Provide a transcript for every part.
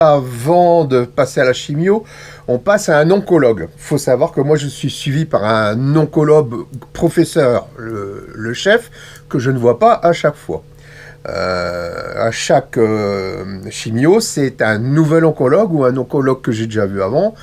Avant de passer à la chimio, on passe à un oncologue. Il faut savoir que moi, je suis suivi par un oncologue professeur, le chef, que je ne vois pas à chaque fois. À chaque chimio, c'est un nouvel oncologue ou un oncologue que j'ai déjà vu avant.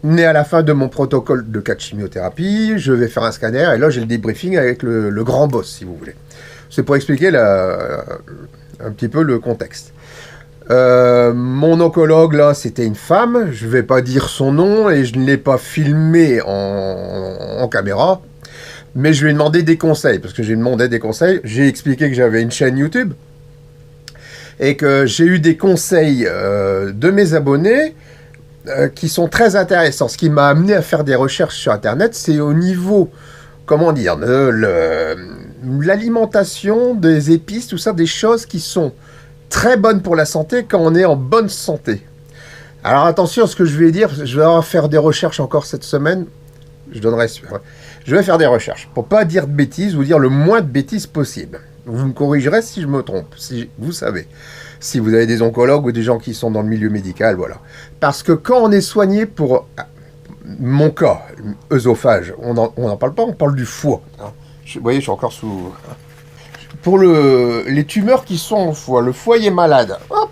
Né à la fin de mon protocole de cas de chimiothérapie, je vais faire un scanner et là, j'ai le débriefing avec le grand boss, si vous voulez. C'est pour expliquer un petit peu le contexte. Mon oncologue là, c'était une femme, je vais pas dire son nom et je ne l'ai pas filmé en caméra, mais je lui ai demandé des conseils, parce que j'ai demandé des conseils, j'ai expliqué que j'avais une chaîne YouTube et que j'ai eu des conseils de mes abonnés qui sont très intéressants. Ce qui m'a amené à faire des recherches sur internet, c'est au niveau, comment dire, l'alimentation, des épices, tout ça, des choses qui sont très bonne pour la santé quand on est en bonne santé. Alors attention à ce que je vais dire, je vais faire des recherches encore cette semaine. Je vais faire des recherches pour pas dire de bêtises ou dire le moins de bêtises possible. Vous me corrigerez si je me trompe, si vous savez. Si vous avez des oncologues ou des gens qui sont dans le milieu médical, voilà. Parce que quand on est soigné pour mon cas, œsophage, on n'en parle pas, on parle du foie. Hein. Vous voyez, je suis encore sous... Pour les tumeurs qui sont au foie, le foie est malade. Hop.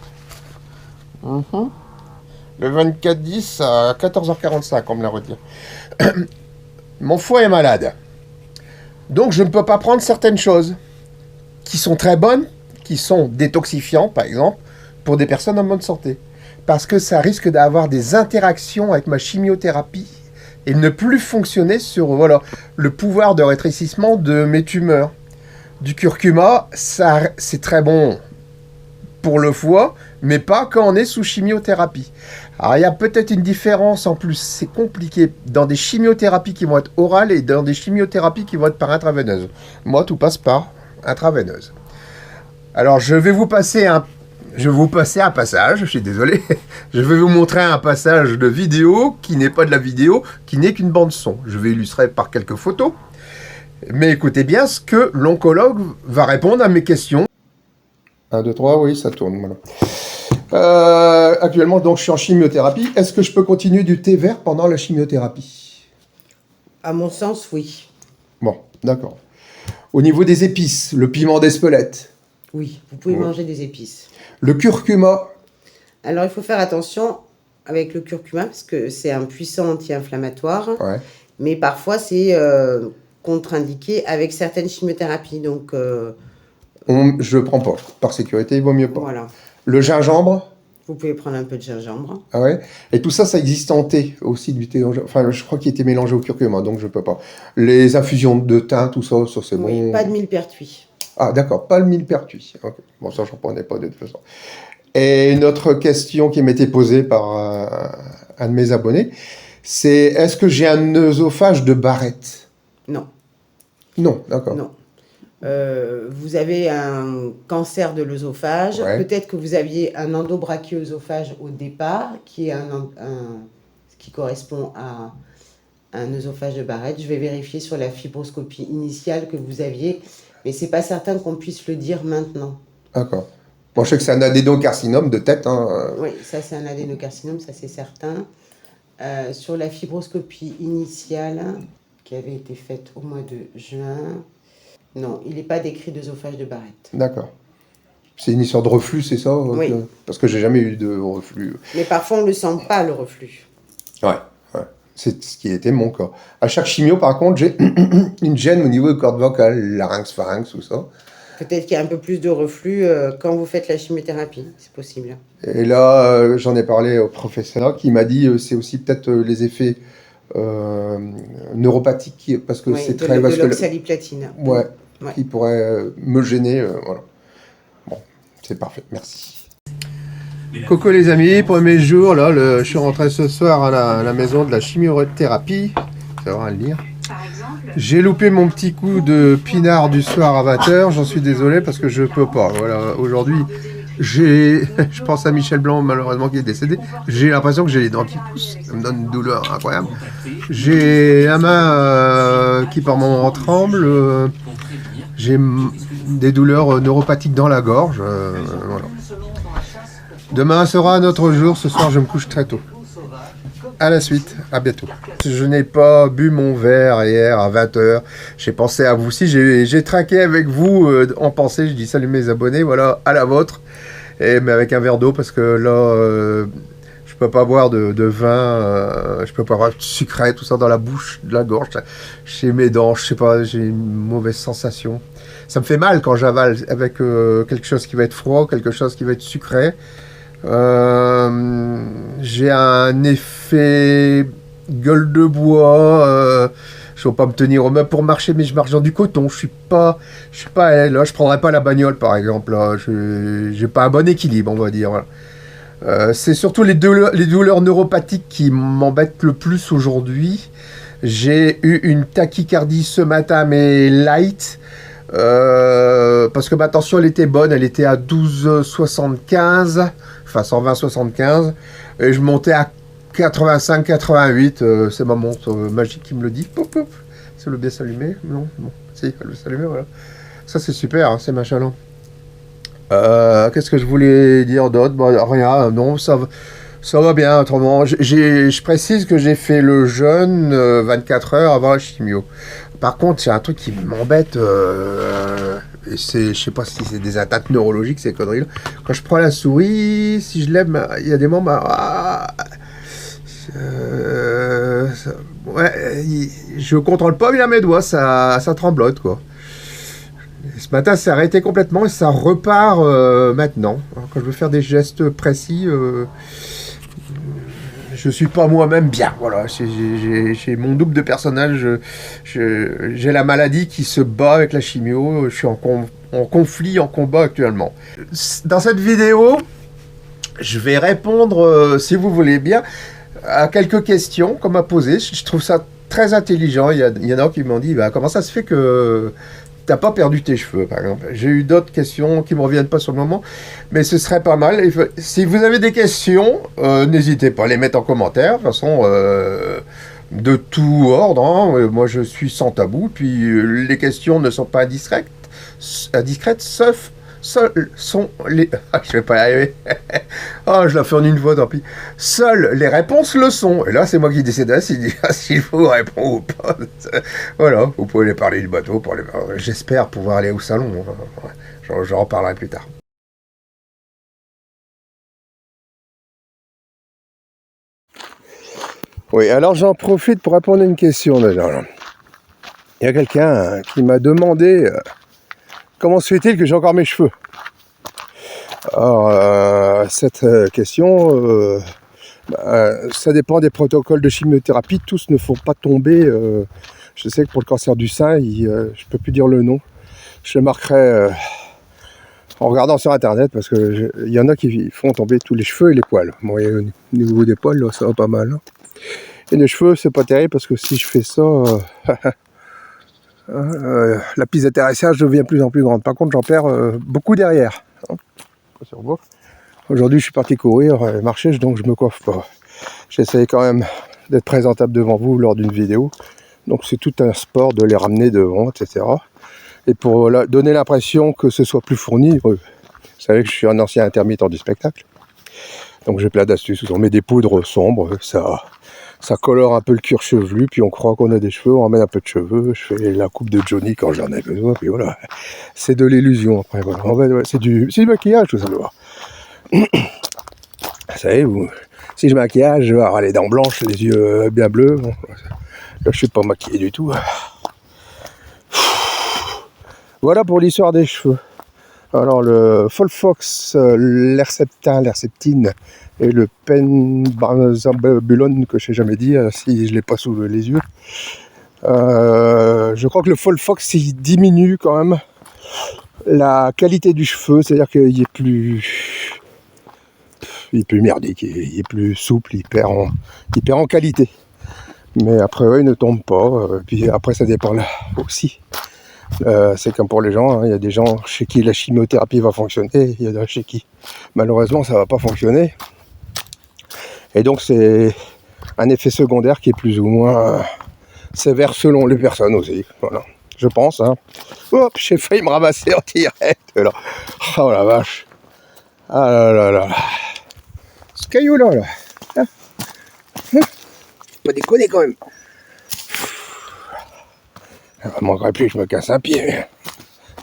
Le 24-10 à 14h45, on me l'a retiré. Mon foie est malade. Donc je ne peux pas prendre certaines choses qui sont très bonnes, qui sont détoxifiantes, par exemple, pour des personnes en bonne santé. Parce que ça risque d'avoir des interactions avec ma chimiothérapie et ne plus fonctionner sur le pouvoir de rétrécissement de mes tumeurs. Du curcuma, c'est très bon pour le foie, mais pas quand on est sous chimiothérapie. Alors, il y a peut-être une différence, en plus, c'est compliqué, dans des chimiothérapies qui vont être orales et dans des chimiothérapies qui vont être par intraveineuse. Moi, tout passe par intraveineuse. Alors, je vais vous passer un passage, je suis désolé, je vais vous montrer un passage de vidéo qui n'est pas de la vidéo, qui n'est qu'une bande son. Je vais illustrer par quelques photos. Mais écoutez bien ce que l'oncologue va répondre à mes questions. 1, 2, 3, oui, ça tourne. Voilà. Actuellement, donc, je suis en chimiothérapie. Est-ce que je peux continuer du thé vert pendant la chimiothérapie? À mon sens, oui. Bon, d'accord. Au niveau des épices, le piment d'Espelette. Oui, vous pouvez manger des épices. Le curcuma. Alors, il faut faire attention avec le curcuma, parce que c'est un puissant anti-inflammatoire. Ouais. Mais parfois, c'est... contre-indiqué avec certaines chimiothérapies. Donc, je ne prends pas. Par sécurité, il vaut mieux pas. Voilà. Le gingembre. Vous pouvez prendre un peu de gingembre. Ah ouais. Et tout ça, ça existe en thé aussi, du thé. Enfin, je crois qu'il était mélangé au curcuma, donc je ne peux pas. Les infusions de thym, tout ça, c'est bon. Oui, pas de millepertuis. Ah d'accord, pas le millepertuis. Okay. Bon, ça, j'en prenais pas de toute façon. Et une autre question qui m'était posée par un de mes abonnés, c'est est-ce que j'ai un œsophage de Barrett? Non. Non, d'accord. Non. Vous avez un cancer de l'œsophage. Ouais. Peut-être que vous aviez un endobrachioœsophage au départ, qui est qui correspond à un œsophage de Barrett. Je vais vérifier sur la fibroscopie initiale que vous aviez, mais c'est pas certain qu'on puisse le dire maintenant. D'accord. Bon, je sais que c'est un adénocarcinome de tête. Hein. Oui, ça c'est un adénocarcinome, ça c'est certain. Sur la fibroscopie initiale qui avait été faite au mois de juin, non, il n'est pas décrit d'œsophage de Barrett. D'accord. C'est une histoire de reflux, c'est ça? Oui. Parce que j'ai jamais eu de reflux. Mais parfois on ne le sent pas, le reflux. Ouais. C'est ce qui était mon cas. À chaque chimio, par contre, j'ai une gêne au niveau des cordes vocales, larynx, pharynx, tout ça. Peut-être qu'il y a un peu plus de reflux quand vous faites la chimiothérapie, c'est possible. Et là, j'en ai parlé au professeur qui m'a dit c'est aussi peut-être les effets neuropathiques, parce que c'est très vasculaire. De l'oxaliplatine. Ouais, qui pourrait me gêner. Voilà. Bon, c'est parfait, merci. Coucou les amis, premier jour, là, je suis rentré ce soir à la maison de la chimiothérapie. Ça va le dire. J'ai loupé mon petit coup de pinard du soir à 20h, j'en suis désolé parce que je peux pas. Voilà, aujourd'hui, je pense à Michel Blanc malheureusement qui est décédé, j'ai l'impression que j'ai les dents qui poussent, ça me donne une douleur incroyable. J'ai la main qui par moments tremble, j'ai des douleurs neuropathiques dans la gorge, voilà. Demain sera un autre jour. Ce soir, je me couche très tôt. À la suite, à bientôt. Je n'ai pas bu mon verre hier à 20h. J'ai pensé à vous. Si j'ai traqué avec vous en pensée, je dis salut mes abonnés, voilà, à la vôtre. Mais avec un verre d'eau parce que là, je peux pas boire de vin, je peux pas boire de sucré, tout ça dans la bouche, de la gorge. Chez mes dents, je sais pas, j'ai une mauvaise sensation. Ça me fait mal quand j'avale avec quelque chose qui va être froid, quelque chose qui va être sucré. J'ai un effet gueule de bois. Je ne vais pas me tenir au meuble pour marcher, mais je marche dans du coton. Je suis pas là. Je prendrais pas la bagnole, par exemple. Là. J'ai pas un bon équilibre, on va dire. Voilà. C'est surtout les douleurs neuropathiques qui m'embêtent le plus aujourd'hui. J'ai eu une tachycardie ce matin, mais light. Parce que ma tension elle était bonne, elle était à 12,75, enfin 120,75, et je montais à 85-88, c'est ma montre magique qui me le dit. Pop, pop. C'est le bien s'allumer. Non, si, elle veut s'allumer, voilà. Ça c'est super, hein, c'est machin là. Qu'est-ce que je voulais dire d'autre? Rien, non, ça va bien, autrement. Je précise que j'ai fait le jeûne 24 heures avant la chimio. Par contre, c'est un truc qui m'embête, et je sais pas si c'est des atteintes neurologiques, ces conneries-là. Quand je prends la souris, si je lève, il y a des moments, je contrôle pas bien mes doigts, ça tremblote, quoi. Et ce matin, c'est arrêté complètement et ça repart maintenant. Alors, quand je veux faire des gestes précis, je suis pas moi-même bien, voilà, j'ai mon double de personnage, j'ai la maladie qui se bat avec la chimio, je suis en conflit, en combat actuellement. Dans cette vidéo, je vais répondre, si vous voulez bien, à quelques questions qu'on m'a posées. Je trouve ça très intelligent. Il y en a qui m'ont dit, comment ça se fait que t'as pas perdu tes cheveux, par exemple. J'ai eu d'autres questions qui me reviennent pas sur le moment, mais ce serait pas mal. Si vous avez des questions, n'hésitez pas à les mettre en commentaire. De toute façon, de tout ordre, hein. Moi, je suis sans tabou. Puis les questions ne sont pas indiscrètes, sauf seuls sont les... Ah, je vais pas y arriver. Oh, je la fais en une fois, tant pis. Seules les réponses le sont. Et là, c'est moi qui décide s'il faut répondre ou pas. Voilà, vous pouvez les parler du bateau. J'espère pouvoir aller au salon. J'en reparlerai plus tard. Oui, alors j'en profite pour répondre à une question déjà. Il y a quelqu'un qui m'a demandé... Comment se fait-il que j'ai encore mes cheveux? Alors, cette question, ça dépend des protocoles de chimiothérapie. Tous ne font pas tomber. Je sais que pour le cancer du sein, je ne peux plus dire le nom. Je le marquerai en regardant sur internet parce qu'il y en a qui font tomber tous les cheveux et les poils. Bon, au niveau des poils, là, ça va pas mal. Hein. Et les cheveux, c'est pas terrible parce que si je fais ça... la piste d'atterrissage devient de plus en plus grande. Par contre, j'en perds beaucoup derrière. Aujourd'hui, je suis parti courir, marcher, donc je me coiffe pas. J'essaye quand même d'être présentable devant vous lors d'une vidéo. Donc c'est tout un sport de les ramener devant, etc. Et pour donner l'impression que ce soit plus fourni, vous savez que je suis un ancien intermittent du spectacle. Donc j'ai plein d'astuces. On met des poudres sombres, ça colore un peu le cuir chevelu, puis on croit qu'on a des cheveux, on ramène un peu de cheveux, je fais la coupe de Johnny quand j'en ai besoin, puis voilà. C'est de l'illusion après, voilà. En fait, c'est du maquillage tout ça, doit. Vous savez, si je maquillage, je vais avoir les dents blanches, les yeux bien bleus. Bon, là, je suis pas maquillé du tout. Voilà pour l'histoire des cheveux. Alors le Folfox, l'herceptine et le penbenzabulone que je n'ai jamais dit, si je ne l'ai pas sous les yeux. Je crois que le Folfox il diminue quand même la qualité du cheveu, c'est-à-dire qu'il est plus merdique, il est plus souple, il perd en qualité. Mais après, ouais, il ne tombe pas. Puis après, ça dépend là aussi. C'est comme pour les gens, hein. Il y a des gens chez qui la chimiothérapie va fonctionner, il y a d'autres chez qui malheureusement ça va pas fonctionner. Et donc c'est un effet secondaire qui est plus ou moins sévère selon les personnes aussi. Voilà, je pense. Hein. Hop, j'ai failli me ramasser en direct là. Oh la vache. Ah là là là. cailloux là. Hein, pas déconner quand même. Il ne manquerait plus que je me casse un pied.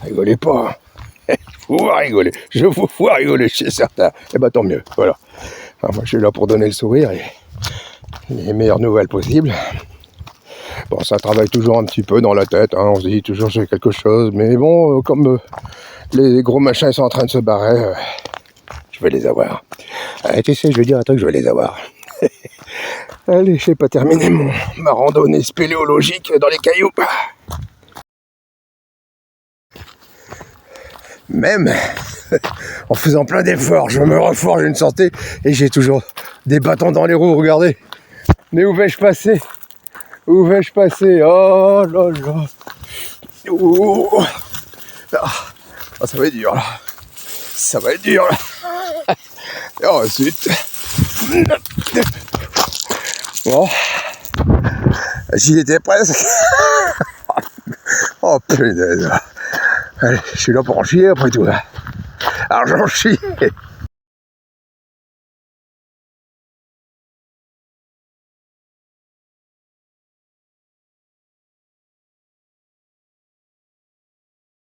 Rigolez pas. Faut rigoler. Je vous vois rigoler, c'est certain. Eh ben tant mieux. Voilà. Alors, moi je suis là pour donner le sourire et les meilleures nouvelles possibles. Bon, ça travaille toujours un petit peu dans la tête. Hein. On se dit toujours j'ai quelque chose. Mais bon, comme les gros machins sont en train de se barrer, je vais les avoir. Tu sais, je veux dire un truc, je vais les avoir. Allez, je n'ai pas terminé ma randonnée spéléologique dans les cailloux. Même en faisant plein d'efforts, je me reforge une santé et j'ai toujours des bâtons dans les roues, regardez. Mais où vais-je passer? Où vais-je passer? Oh là là. Oh. Ah, ça va être dur là. Ça va être dur là. Et ensuite... Bon. J'y étais presque. Oh punaise. Allez, je suis là pour en chier après tout. Alors j'en chie.